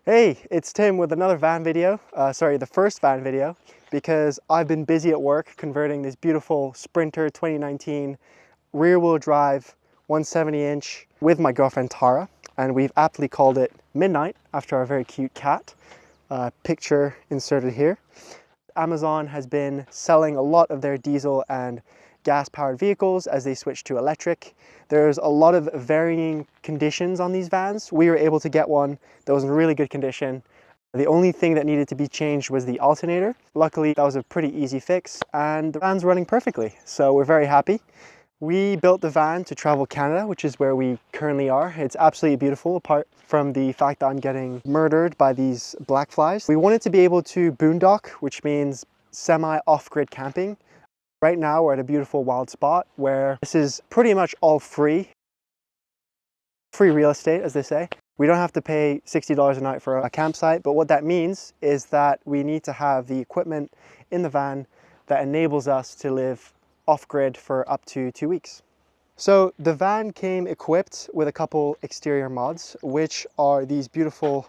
Hey, it's Tim with another van video, the first van video, because I've been busy at work converting this beautiful Sprinter 2019 rear-wheel drive 170-inch with my girlfriend Tara, and we've aptly called it Midnight after our very cute cat. Picture inserted here. Amazon has been selling a lot of their diesel and gas-powered vehicles as they switch to electric. There's a lot of varying conditions on these vans. We were able to get one that was in really good condition. The only thing that needed to be changed was the alternator. Luckily, that was a pretty easy fix and the van's running perfectly, so we're very happy. We built the van to travel Canada, which is where we currently are. It's absolutely beautiful, apart from the fact that I'm getting murdered by these black flies. We wanted to be able to boondock, which means semi-off-grid camping. Right now, we're at a beautiful wild spot where this is pretty much all free real estate, as they say. We don't have to pay $60 a night for a campsite, but what that means is that we need to have the equipment in the van that enables us to live off-grid for up to 2 weeks. So the van came equipped with a couple exterior mods, which are these beautiful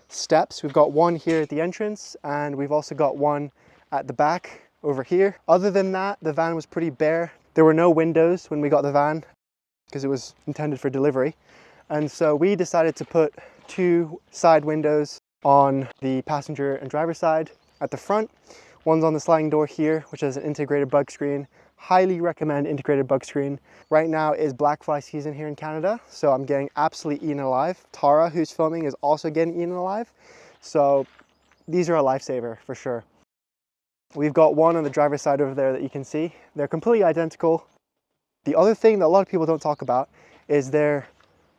steps. We've got one here at the entrance, and we've also got one at the back over here. Other than that, the van was pretty bare. There were no windows when we got the van because it was intended for delivery. And so we decided to put 2 side windows on the passenger and driver side at the front. One's on the sliding door here, which has an integrated bug screen. Highly recommend integrated bug screen. Right now is black fly season here in Canada, so I'm getting absolutely eaten alive. Tara, who's filming, is also getting eaten alive. So these are a lifesaver for sure. We've got one on the driver's side over there that you can see. They're completely identical. The other thing that a lot of people don't talk about is they're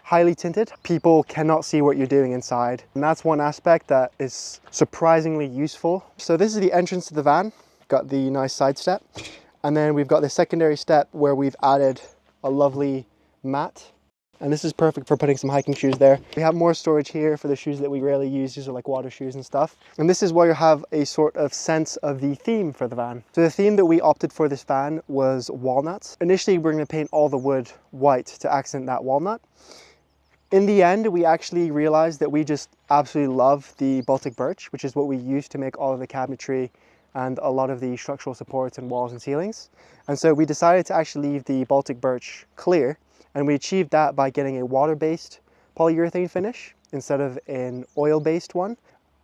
highly tinted. People cannot see what you're doing inside, and that's one aspect that is surprisingly useful. So this is the entrance to the van. Got the nice side step, and then we've got the secondary step where we've added a lovely mat, and this is perfect for putting some hiking shoes there. We have more storage here for the shoes that we rarely use. These are like water shoes and stuff. And this is where you have a sort of sense of the theme for the van. So the theme that we opted for this van was walnuts. Initially, we're going to paint all the wood white to accent that walnut. In the end, we actually realized that we just absolutely love the Baltic birch, which is what we use to make all of the cabinetry and a lot of the structural supports and walls and ceilings. And so we decided to actually leave the Baltic birch clear, and we achieved that by getting a water-based polyurethane finish instead of an oil-based one.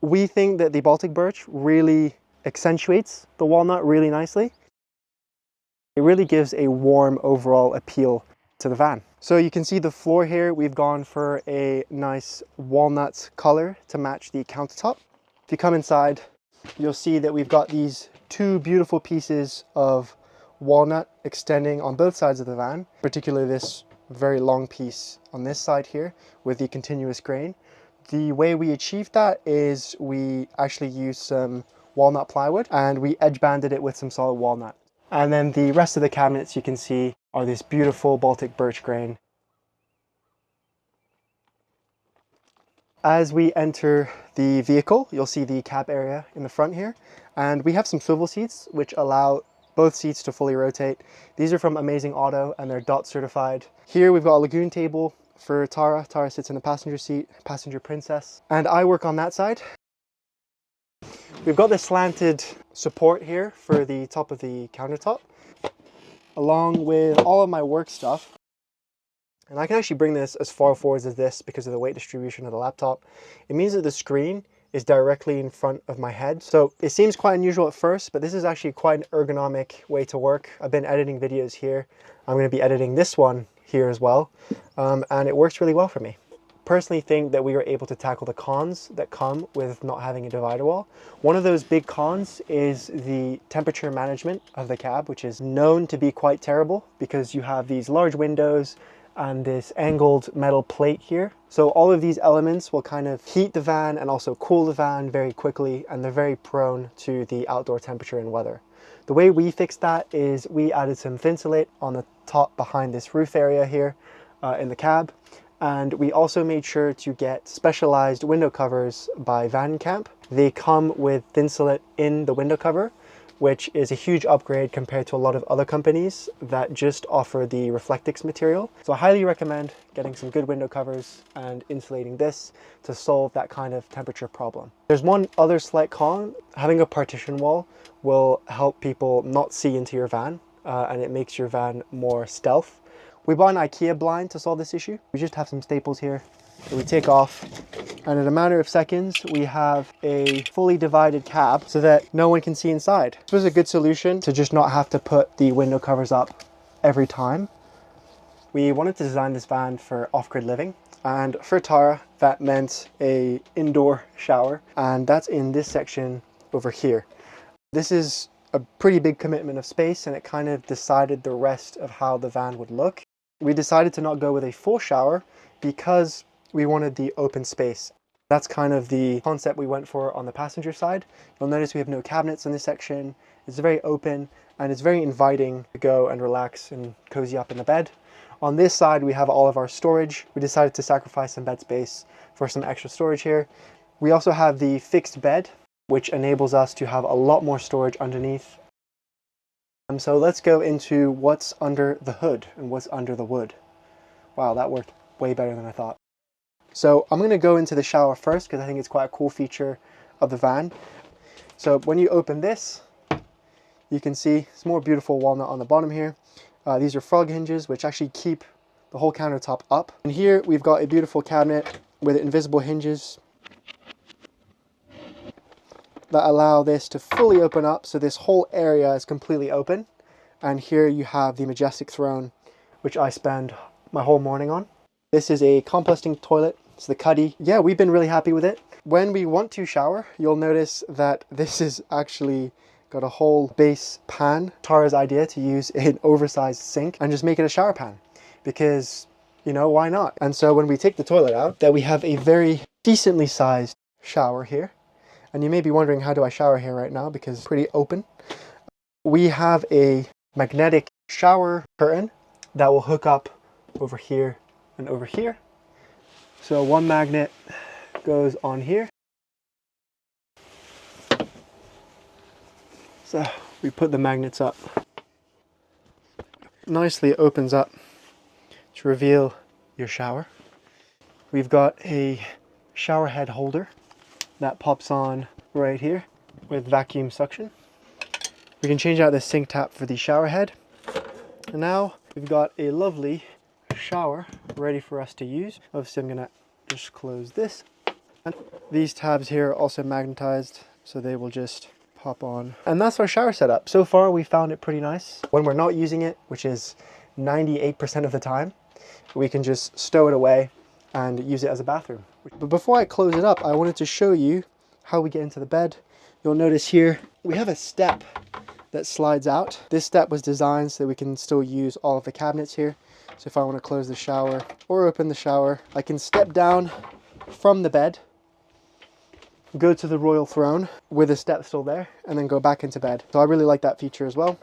We think that the Baltic birch really accentuates the walnut really nicely. It really gives a warm overall appeal to the van. So you can see the floor here, we've gone for a nice walnut color to match the countertop. If you come inside, you'll see that we've got these 2 beautiful pieces of walnut extending on both sides of the van, particularly this very long piece on this side here with the continuous grain. The way we achieved that is we actually used some walnut plywood and we edge banded it with some solid walnut. And then the rest of the cabinets you can see are this beautiful Baltic birch grain. As we enter the vehicle, you'll see the cab area in the front here, and we have some swivel seats which allow both seats to fully rotate. These are from Amazing Auto and they're DOT certified. Here we've got a lagoon table for Tara. Tara sits in the passenger seat, passenger princess, and I work on that side. We've got this slanted support here for the top of the countertop, along with all of my work stuff. And I can actually bring this as far forwards as this because of the weight distribution of the laptop. It means that the screen is directly in front of my head. So it seems quite unusual at first, but this is actually quite an ergonomic way to work. I've been editing videos here. I'm going to be editing this one here as well. And it works really well for me. Personally think that we were able to tackle the cons that come with not having a divider wall. One of those big cons is the temperature management of the cab, which is known to be quite terrible because you have these large windows and this angled metal plate here. So all of these elements will kind of heat the van and also cool the van very quickly, and they're very prone to the outdoor temperature and weather. The way we fixed that is we added some Thinsulate on the top behind this roof area here in the cab. And we also made sure to get specialized window covers by Van Camp. They come with Thinsulate in the window cover, which is a huge upgrade compared to a lot of other companies that just offer the Reflectix material. So I highly recommend getting some good window covers and insulating this to solve that kind of temperature problem. There's one other slight con. Having a partition wall will help people not see into your van, and it makes your van more stealth. We bought an IKEA blind to solve this issue. We just have some staples here that we take off, and in a matter of seconds we have a fully divided cab so that no one can see inside. This was a good solution to just not have to put the window covers up every time. We wanted to design this van for off-grid living, and for Tara that meant a indoor shower, and that's in this section over here. This is a pretty big commitment of space, and it kind of decided the rest of how the van would look. We decided to not go with a full shower because we wanted the open space. That's kind of the concept we went for on the passenger side. You'll notice we have no cabinets in this section. It's very open and it's very inviting to go and relax and cozy up in the bed. On this side we have all of our storage. We decided to sacrifice some bed space for some extra storage here. We also have the fixed bed, which enables us to have a lot more storage underneath. So let's go into what's under the hood and what's under the wood. Wow, that worked way better than I thought. So I'm going to go into the shower first because I think it's quite a cool feature of the van. So when you open this, you can see some more beautiful walnut on the bottom here. These are frog hinges which actually keep the whole countertop up. And here we've got a beautiful cabinet with invisible hinges that allow this to fully open up, so this whole area is completely open. And here you have the majestic throne, which I spend my whole morning on. This is a composting toilet. It's the Cuddy. Yeah, we've been really happy with it. When we want to shower, you'll notice that this is actually got a whole base pan. Tara's idea to use an oversized sink and just make it a shower pan because, you know, why not? And so when we take the toilet out, that we have a very decently sized shower here. And you may be wondering, how do I shower here right now? Because it's pretty open. We have a magnetic shower curtain that will hook up over here and over here. So one magnet goes on here. So we put the magnets up. Nicely it opens up to reveal your shower. We've got a shower head holder that pops on right here with vacuum suction. We can change out the sink tap for the shower head. And now we've got a lovely shower ready for us to use. Obviously I'm gonna just close this. And these tabs here are also magnetized, so they will just pop on. And that's our shower setup. So far we found it pretty nice. When we're not using it, which is 98% of the time, we can just stow it away and use it as a bathroom. But before I close it up, I wanted to show you how we get into the bed. You'll notice here we have a step that slides out. This step was designed so that we can still use all of the cabinets here. So if I want to close the shower or open the shower, I can step down from the bed, go to the royal throne with the step still there, and then go back into bed. So I really like that feature as well.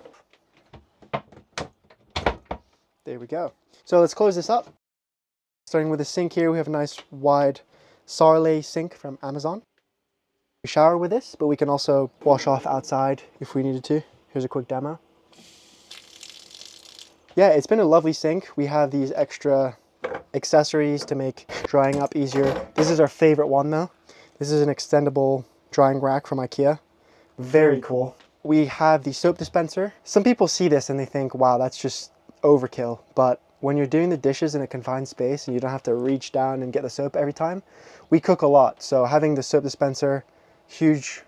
There we go. So let's close this up. Starting with the sink here, we have a nice wide Sarlay sink from Amazon. We shower with this, but we can also wash off outside if we needed to. Here's a quick demo. Yeah, it's been a lovely sink. We have these extra accessories to make drying up easier. This is our favorite one though. This is an extendable drying rack from IKEA. Very cool. We have the soap dispenser. Some people see this and they think, wow, that's just overkill. But when you're doing the dishes in a confined space and you don't have to reach down and get the soap every time, we cook a lot. So having the soap dispenser, huge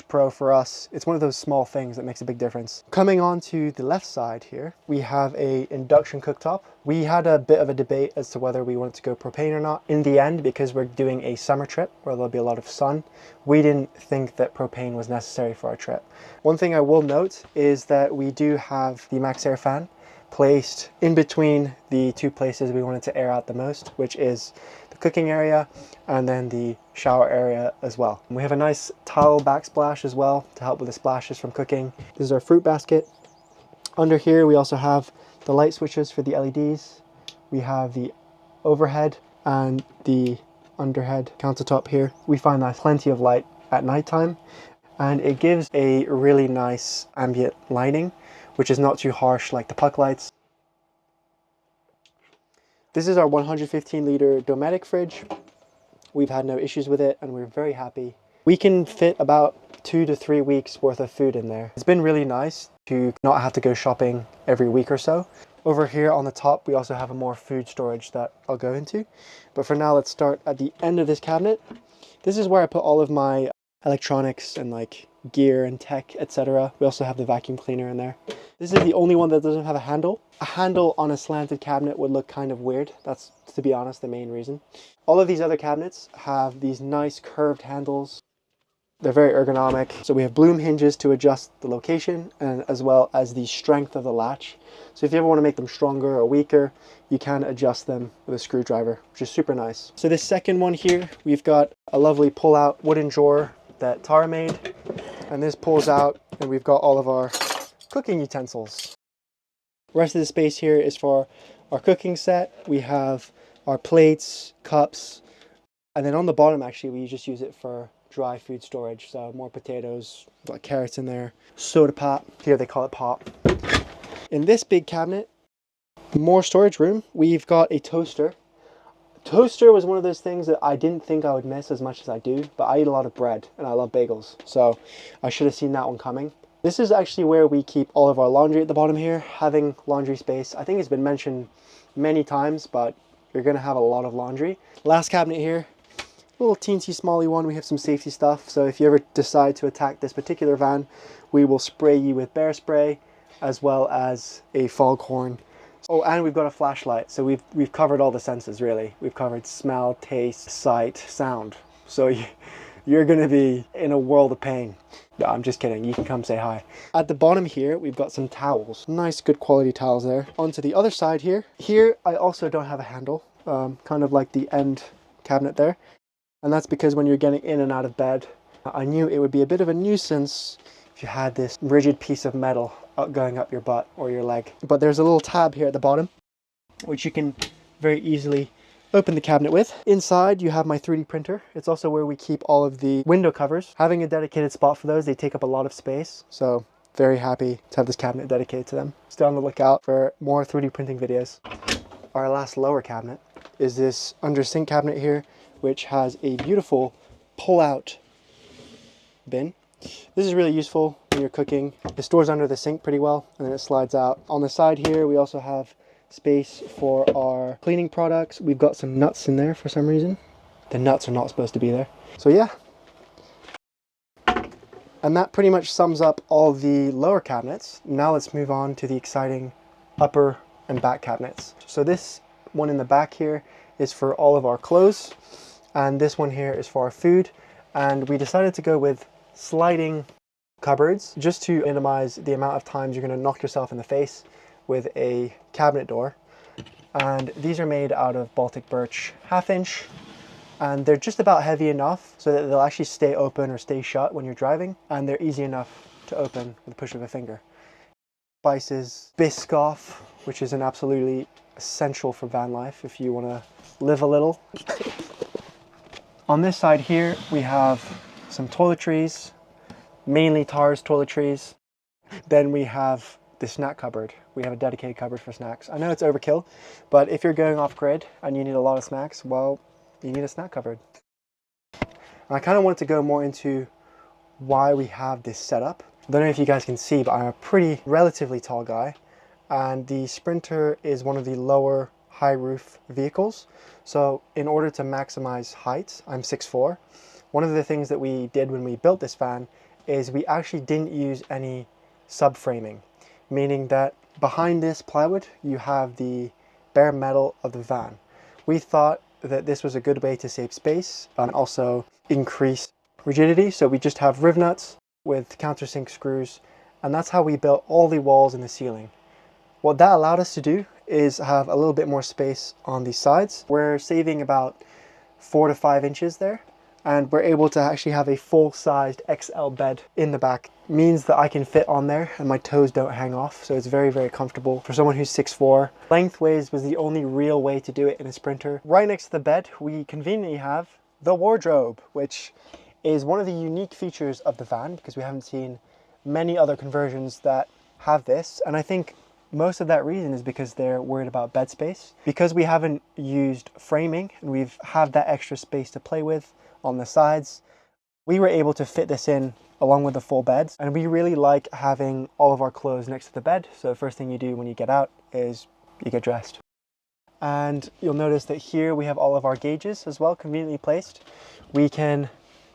pro for us. It's one of those small things that makes a big difference. Coming on to the left side here, we have a induction cooktop. We had a bit of a debate as to whether we wanted to go propane or not. In the end, because we're doing a summer trip where there'll be a lot of sun, we didn't think that propane was necessary for our trip. One thing I will note is that we do have the Max Air fan placed in between the two places we wanted to air out the most, which is the cooking area and then the shower area as well. And we have a nice towel backsplash as well to help with the splashes from cooking. This is our fruit basket. Under here we also have the light switches for the LEDs. We have the overhead and the underhead countertop here. We find that plenty of light at nighttime. and it gives a really nice ambient lighting, which is not too harsh like the puck lights. This is our 115-liter Dometic fridge. We've had no issues with it and we're very happy. We can fit about 2 to 3 weeks worth of food in there. It's been really nice to not have to go shopping every week or so. Over here on the top, we also have a more food storage that I'll go into. But for now, let's start at the end of this cabinet. This is where I put all of my electronics and like gear and tech, etc. We also have the vacuum cleaner in there. This is the only one that doesn't have a handle. A handle on a slanted cabinet would look kind of weird. That's, to be honest, the main reason. All of these other cabinets have these nice curved handles. They're very ergonomic. So we have bloom hinges to adjust the location and as well as the strength of the latch. So if you ever want to make them stronger or weaker, you can adjust them with a screwdriver, which is super nice. So this second one here, we've got a lovely pull-out wooden drawer that Tara made. And this pulls out and we've got all of our cooking utensils. The rest of the space here is for our cooking set. We have our plates, cups, and then on the bottom actually we just use it for dry food storage. So more potatoes, got carrots in there, soda pop, here they call it pop. In this big cabinet, more storage room, we've got a toaster. Toaster was one of those things that I didn't think I would miss as much as I do, but I eat a lot of bread and I love bagels, so I should have seen that one coming. This is actually where we keep all of our laundry at the bottom here, having laundry space. I think it's been mentioned many times, but you're gonna have a lot of laundry. Last cabinet here, a little teensy smally one. We have some safety stuff, so if you ever decide to attack this particular van, we will spray you with bear spray, as well as a foghorn. Oh, and we've got a flashlight, so we've covered all the senses really. We've covered smell, taste, sight, sound. So you're gonna be in a world of pain. No, I'm just kidding, you can come say hi. At the bottom here, we've got some towels. Nice, good quality towels there. Onto the other side here. Here, I also don't have a handle, kind of like the end cabinet there. And that's because when you're getting in and out of bed, I knew it would be a bit of a nuisance if you had this rigid piece of metal going up your butt or your leg. But there's a little tab here at the bottom, which you can very easily open the cabinet with. Inside, you have my 3D printer. It's also where we keep all of the window covers. Having a dedicated spot for those, they take up a lot of space. So very happy to have this cabinet dedicated to them. Stay on the lookout for more 3D printing videos. Our last lower cabinet is this under sink cabinet here, which has a beautiful pull-out bin. This is really useful when you're cooking. It stores under the sink pretty well and then it slides out. On the side here, we also have space for our cleaning products. We've got some nuts in there for some reason. The nuts are not supposed to be there. So yeah. And that pretty much sums up all the lower cabinets. Now let's move on to the exciting upper and back cabinets. So this one in the back here is for all of our clothes. And this one here is for our food. And we decided to go with sliding cupboards just to minimize the amount of times you're going to knock yourself in the face with a cabinet door. And these are made out of Baltic birch 1/2 inch, and they're just about heavy enough so that they'll actually stay open or stay shut when you're driving, and they're easy enough to open with the push of a finger. Spices, Biscoff, which is an absolutely essential for van life if you want to live a little. On this side here we have some toiletries, mainly Tara's toiletries. Then we have the snack cupboard. We have a dedicated cupboard for snacks. I know it's overkill, but if you're going off grid and you need a lot of snacks, well, you need a snack cupboard. And I kind of wanted to go more into why we have this setup. I don't know if you guys can see, but I'm a pretty relatively tall guy, and the Sprinter is one of the lower high roof vehicles. So in order to maximize height, I'm 6'4". One of the things that we did when we built this van is we actually didn't use any subframing, meaning that behind this plywood you have the bare metal of the van. We thought that this was a good way to save space and also increase rigidity, so we just have riv-nuts with countersunk screws, and that's how we built all the walls and the ceiling. What that allowed us to do is have a little bit more space on the sides. We're saving about 4 to 5 inches there, and we're able to actually have a full-sized XL bed in the back. Means that I can fit on there and my toes don't hang off, so it's very, very comfortable for someone who's 6'4". Lengthways was the only real way to do it in a Sprinter. Right next to the bed we conveniently have the wardrobe, which is one of the unique features of the van, because we haven't seen many other conversions that have this. And I think most of that reason is because they're worried about bed space. Because we haven't used framing and we've had that extra space to play with on the sides, we were able to fit this in along with the full beds. And we really like having all of our clothes next to the bed. So the first thing you do when you get out is you get dressed. And you'll notice that here we have all of our gauges as well, conveniently placed. We can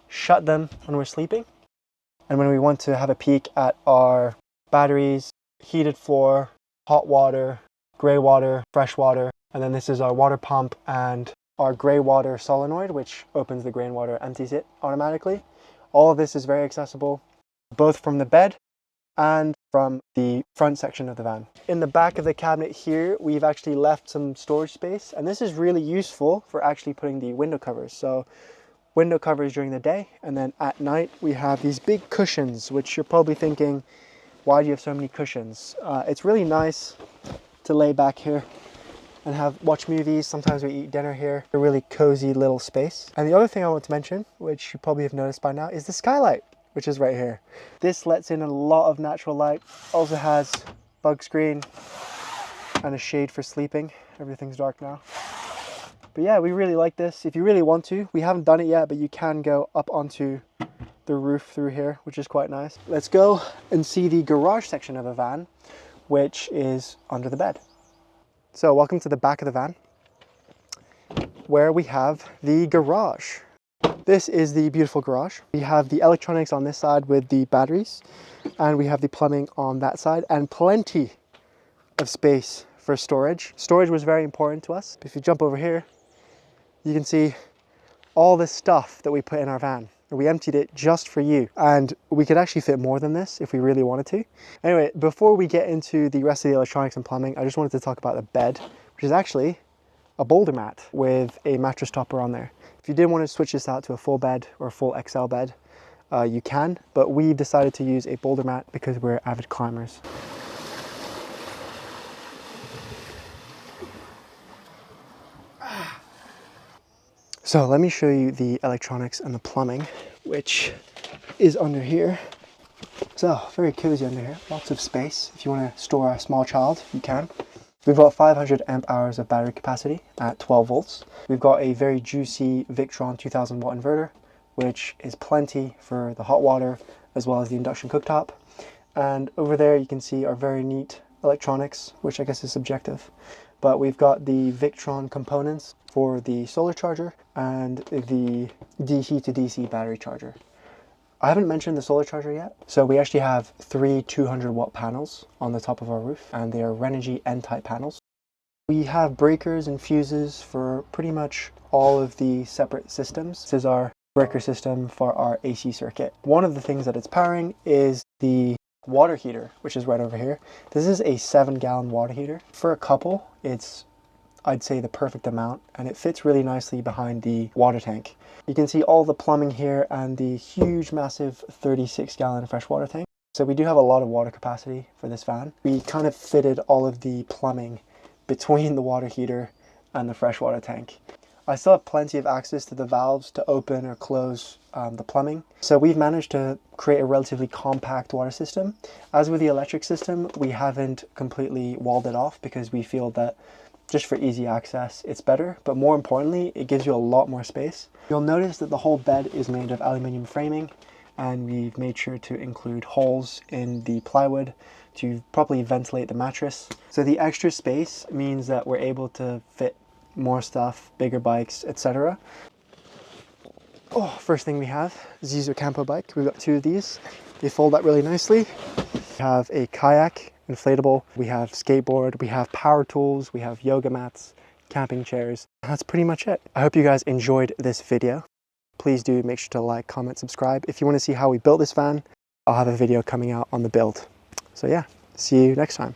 shut them when we're sleeping. And when we want to have a peek at our batteries, heated floor, hot water, gray water, fresh water, and then this is our water pump and our gray water solenoid, which opens the gray water, empties it automatically. All of this is very accessible, both from the bed and from the front section of the van. In the back of the cabinet here, we've actually left some storage space, and this is really useful for actually putting the window covers. So window covers during the day, and then at night we have these big cushions, which you're probably thinking, why do you have so many cushions? It's really nice to lay back here and watch movies. Sometimes we eat dinner here. A really cozy little space. And the other thing I want to mention, which you probably have noticed by now, is the skylight, which is right here. This lets in a lot of natural light. Also has bug screen and a shade for sleeping. Everything's dark now. But yeah, we really like this. If you really want to, we haven't done it yet, but you can go up onto the roof through here, which is quite nice. Let's go and see the garage section of a van, which is under the bed. So welcome to the back of the van, where we have the garage. This is the beautiful garage. We have the electronics on this side with the batteries, and we have the plumbing on that side, and plenty of space for storage. Storage was very important to us. If you jump over here, you can see all the stuff that we put in our van. We emptied it just for you, and we could actually fit more than this if we really wanted to. Anyway, before we get into the rest of the electronics and plumbing, I just wanted to talk about the bed, which is actually a boulder mat with a mattress topper on there. If you did want to switch this out to a full bed or a full XL bed, you can, but we decided to use a boulder mat because we're avid climbers. So let me show you the electronics and the plumbing, which is under here. So very cozy under here, lots of space. If you want to store a small child, you can. We've got 500 amp hours of battery capacity at 12 volts. We've got a very juicy Victron 2000 watt inverter, which is plenty for the hot water as well as the induction cooktop. And over there you can see our very neat electronics, which I guess is subjective. But we've got the Victron components for the solar charger and the DC to DC battery charger. I haven't mentioned the solar charger yet. So we actually have 3 200 watt panels on the top of our roof, and they are Renogy N-type panels. We have breakers and fuses for pretty much all of the separate systems. This is our breaker system for our AC circuit. One of the things that it's powering is the water heater, which is right over here. This is a 7-gallon water heater. For a couple, it's, I'd say, the perfect amount, and it fits really nicely behind the water tank. You can see all the plumbing here and the huge, massive 36-gallon freshwater tank. So we do have a lot of water capacity for this van. We kind of fitted all of the plumbing between the water heater and the freshwater tank. I still have plenty of access to the valves to open or close the plumbing. So we've managed to create a relatively compact water system. As with the electric system, we haven't completely walled it off because we feel that just for easy access, it's better. But more importantly, it gives you a lot more space. You'll notice that the whole bed is made of aluminum framing, and we've made sure to include holes in the plywood to properly ventilate the mattress. So the extra space means that we're able to fit more stuff, bigger bikes, etc. Oh, first thing we have is Zizo Campo bike. We've got 2 of these. They fold out really nicely. We have a kayak, inflatable. We have skateboard. We have power tools. We have yoga mats, camping chairs. That's pretty much it. I hope you guys enjoyed this video. Please do make sure to like, comment, subscribe. If you want to see how we built this van, I'll have a video coming out on the build. So yeah, see you next time.